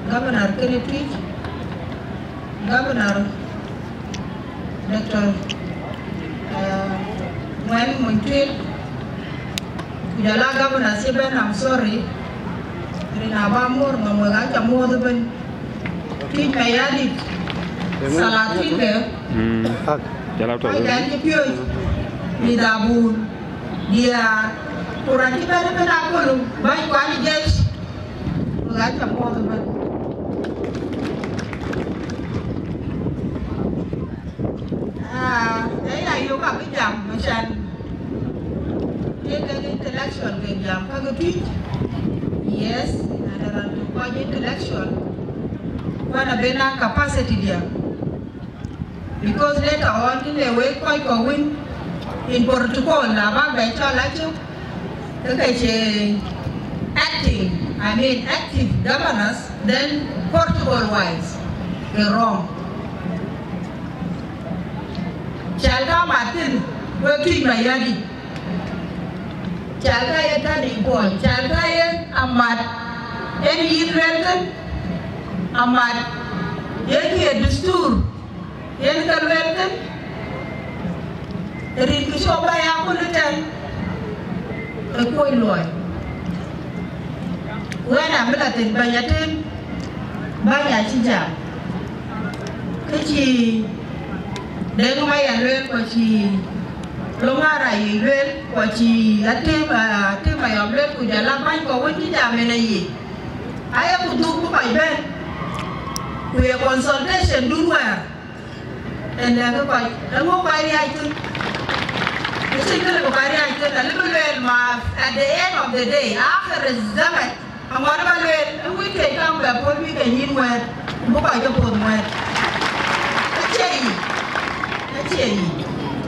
Governor Kennedy, Governor Dr. When Montreal, Kujala Governor Siben, I'm sorry, Rinabamur, Mamuaga, more than Tweet Mayadi, Salatika, Nidabu, Dia, Puranika, Apollo, by one judge, Mugacha more than. Đấy là yêu cầu cái dòng mà sang cái intellectual cái dòng các cái tweet yes ada rantu kau intellectual pada bena capacity dia because later on in the way kau win in Portugal là bác bé cho lá chứ cái gì acting I mean active governance then Portugal wise wrong. Chalga Martin, working by Yadi. Chalga Yata Dipon, Chalga Amat, any Israel, Amat, Yaki a Dustur, Yanka Welton, Rikusho by Apolitan, a coin loy. When I'm Latin by Yatin, by Yachija. Kichi. Then my alert was she Lomara, you will what she attend my omelette with a lamp for what you have in a year. I have to do my bed. We have consultation, do well. And then the mobile item. The single mobile item, a little bit at the end of the day, after the summit, and whatever we can come back, what we can eat where mobile to put where.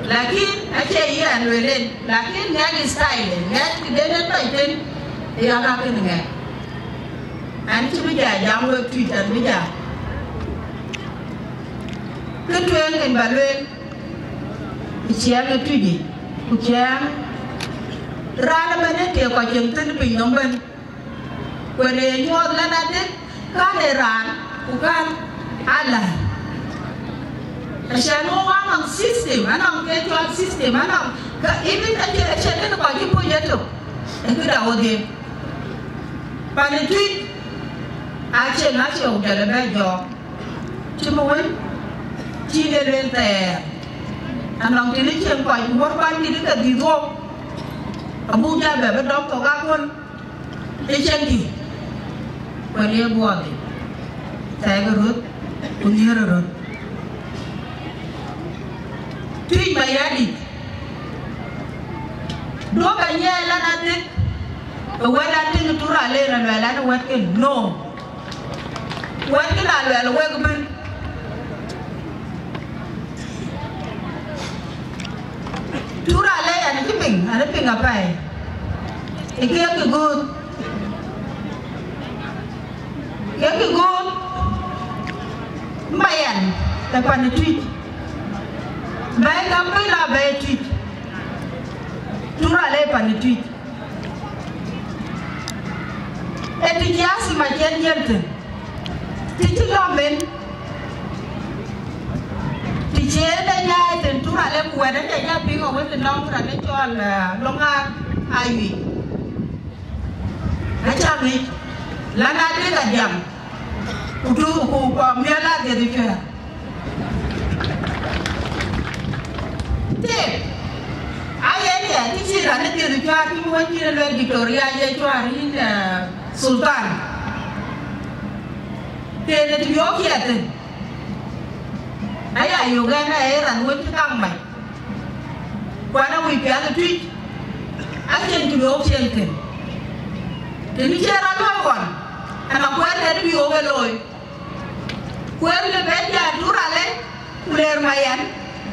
Lakin aja iya anwelen, lakin nggak style, nggak tidak paiten, ya nggak kena. Ane cuma jam work Twitter bija. Ketuan kan baluen, ucian ketudi, ucian. Rana mana dia kau jengten pinjamban, kau nyot lanade, kan ran, bukan Allah. Asyik orang sistem, anak kecuali sistem, anak even asyik nak bagi projek tu, itu dah ada. Pada tweet, asyik udah lebih jauh. Cuma wen, cina rente, anak ini cuma bagi korban ini tak dijual. Abu jah berdom togak pun, asyik di, pada buat ni, saya gerut, punya gerut. Tweet by Yadi. Dog and yell at it. The way I think to rally and well, I don't work in. No. Working at well, workman. To rally and keeping and a finger pie. It can't be good. Can't be good. Mayan, the one tweet. Baik apa lah baik tweet, turun lepas tweet. Etikias macam ni, tiada lamen, tiada nyai turun lepas kuat dan nyai pinggau macam long kerana jual longan ayu. Macam ni, lana dia dah jam, udah aku miala dia dikira. Ayah ni, di sini dia jual di mana dia jual Victoria, dia jual ini Sultan. Dia ni jual kiat. Ayah yoga na ran wen kita mai. Wana wipian tweet. Ayah jual kiat. Jadi cara lawan. Anak kuat ada yoga loy. Kuat lebih jadi turale, kuler mayan.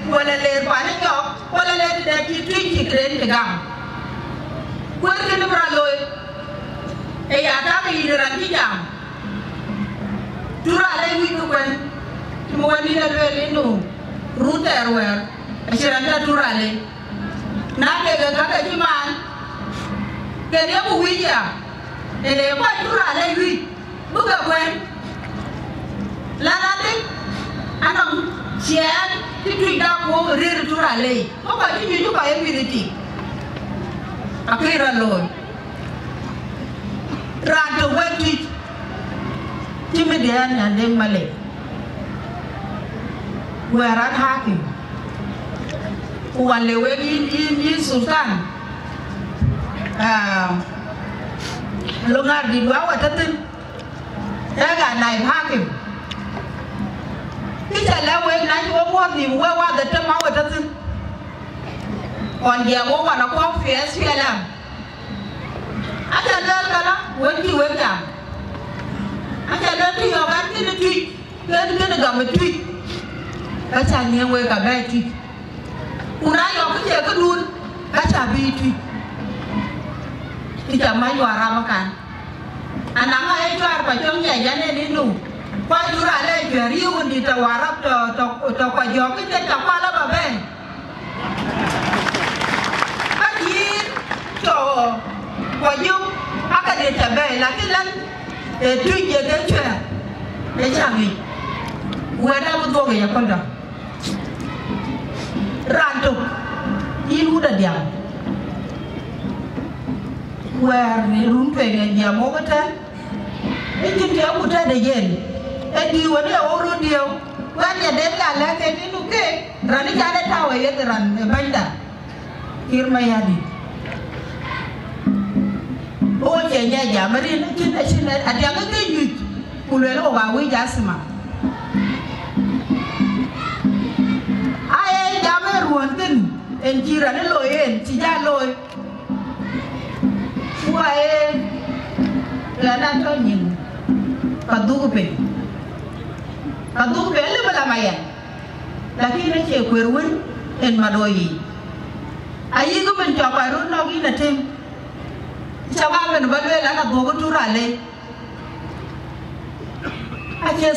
Wala leer paane ñok wala leer da ci tweet ci kren ci gam ko ke ne braloy e ya ta mi ran ci jam tura lay wi ko wen ci mo wani na le no router wer e ci ran da tura lay na ke ga ci man ke ne bu wi ya e le ko tura lay wi bu ga wen rir tura le ko ba ti ju ko e mi ti akira lo ran to wetti ti me de an de male wera hakim wale we in sultan lo ngar di dua watatin ya ga nai hakim kita lawe na yo mo ni we wa da ta ma watatin on dia wo wa na ko fies fialam ata dal kala wonti wega ata dal ti yo ga ti ti ga ga ma ti ka cha ni we ga ba ti una yo ku je ko dun ka cha bi ti ti cha ma yo ara ma kan ananga e twar pa jong ya ya ne ni nu pa dura le je ri un di ta warap to pa jo ki te ta pa la ba ben ka di to pa jo aka de ta be la ki lan e tu je de chwa e cha mi we da bu do ya kon da ranto ilu da dia where ni run pe ne dia mo ta e tin dia ku ta de yen e di wa de o ru dio wa ne de la la ke ni lu ke rani ja de ta wa ye ran e banda kirma ya di o je nya ja mari na kin a chin a dia ga ke yu ku le lo wa wi ja sma ai ja me ruon tin en jira ne lo yen ti ja lo wae la na to nyin kadugu pe le bala maya lakini che kwerwen en madoyi ayi go men to paru no gi na tem chawa men balwe la na dogo turale ache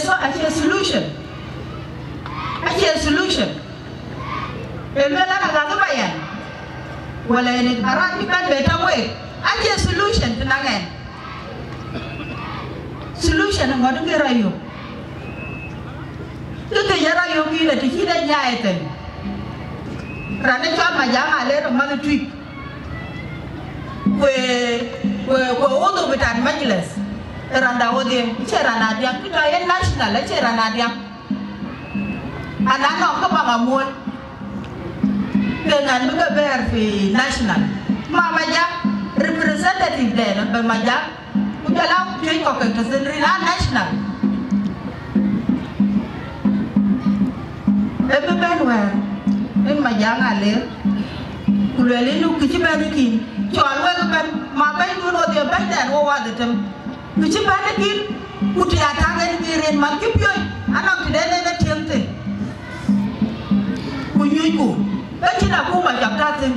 solution el la na ga bayan wala ni arati ban be tawe aje solution tenangan solution ngodo ke rayo itu ya rayo ki la tikida nyaeten rane chwa majanga le ro ma tweet we odo betan majlis randa ode cerana dia kita ya national la cerana dia anano ka ba ngamul dengan buka ber fi national mama ja representative there bermajak udah cuy kok ke sendiri national ben wer en majang ale kulele lu kici banikin chol we ben ma bay du no de bay dan wo wa de tem kici banikin puti atanga ni ren man kip yoy anam ti de ne temte ku ñuy ko e ci na ku ma jab ta tin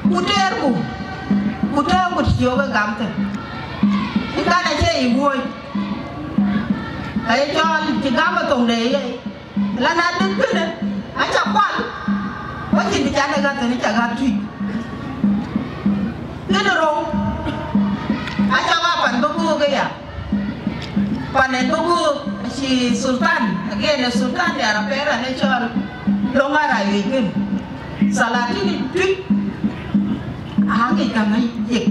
ku ter ku kuta ku tiyo ga gamte ikana je iwoy ay jol ti gama tong de la na din kene acha kwal wajin di jana ga tani cha ga tui neno ro acha ga pan buku ga ya panen buku si sultan again sultan ya rapera ne chol longara yikin salati ni tui hangi kamai yek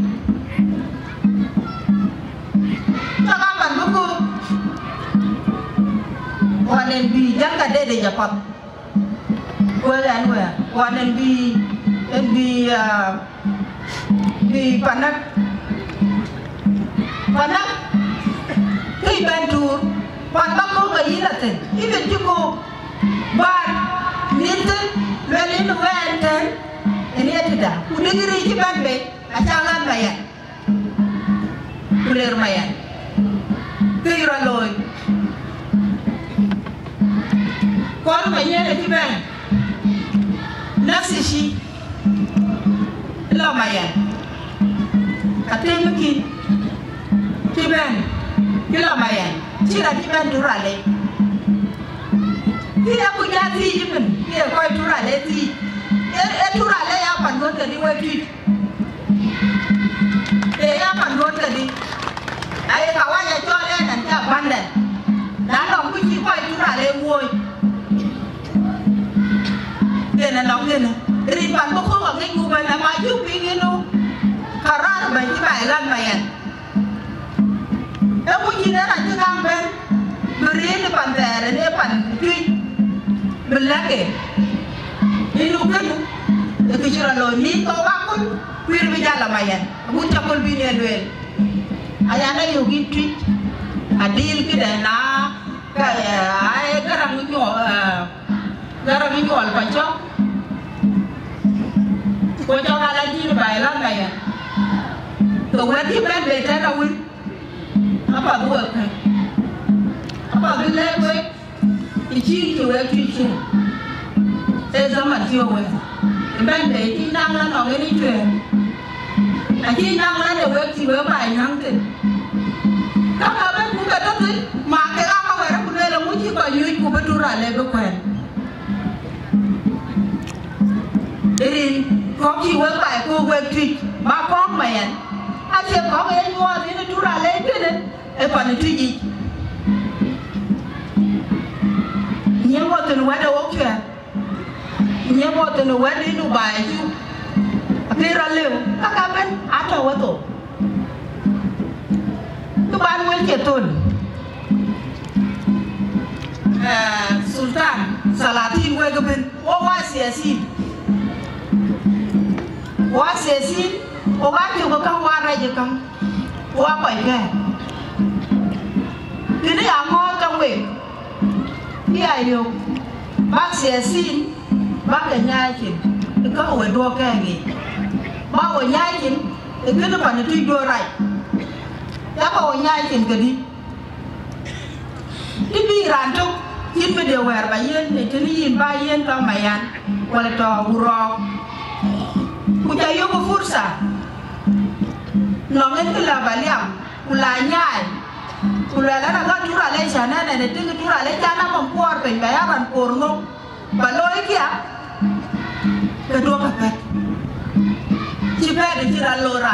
takapan buku wanen bi jangka dede japat wanen bi panak kui bantur pan bako ga yilate even juko bar ninte lelin wenten ini ada udah ngeri ciban be acangan bayan kulir bayan kira loy kalau banyak ciban nafsi si lo bayan katanya mungkin ciban kilo bayan cira ciban durale dia punya ti ciban dia kau durale ti tura le ya pan gon tadi wetu ya pan gon tadi ai kawanya chole nan ta banden dan dong ku ji koi tura le woi china ra chứ cam bên beri ni pantere ni pan tuy belake ni lu kan ke jura lo ni to wakun wir bi jalla mayen bu chakol bi ne duel ayana yogi tuy adil ki dana ka ay garang nyol pa chok ko chok ala ji bai la mayen to wati ben be ta na win apa buat kan apa bila gue iji gue cuci zaman gue bên để chi năng là nó cái đi truyền chi năng là để gue chỉ gue bài năng tiền các bạn bên cũng phải tất nhiên mà cái lao không phải nó đây là muốn chỉ có duy của bên tu ra lên bên quen để đi có chi gue bài cô gue truy ba con mày anh xem có cái mua thì nó tu ra lên cái đấy em phải truy gì nhiều bộ tình quét đâu ok nhiều bộ tình quét đi nụ bài chứ cái ra liều các bên ăn đâu vậy tổ các bạn muốn chết tuần Sultan Salatin quay cái bên quá xẻ xin quá chịu có căng qua đây chứ căng quá bảy cái này ăn ngon trong mình cái ai điều bác sẽ xin bác cái nhai chín thì có hồi đua cái gì bác hồi nhai chín thì cứ nó phải truy đua lại chắc hồi nhai chín cái đi cái bi ràn trúc chín mươi điều quẹt bà yên thì chứ nhìn ba yên cho mày ăn hoặc là trò rò cụ chạy vô có phút xả nó nên cái là bà liệm cụ là nhai Kula la na tura le sana na ne tinga tura le jana mampuar pe bayaran porno baloi kia kedua pakai cipe de tira lora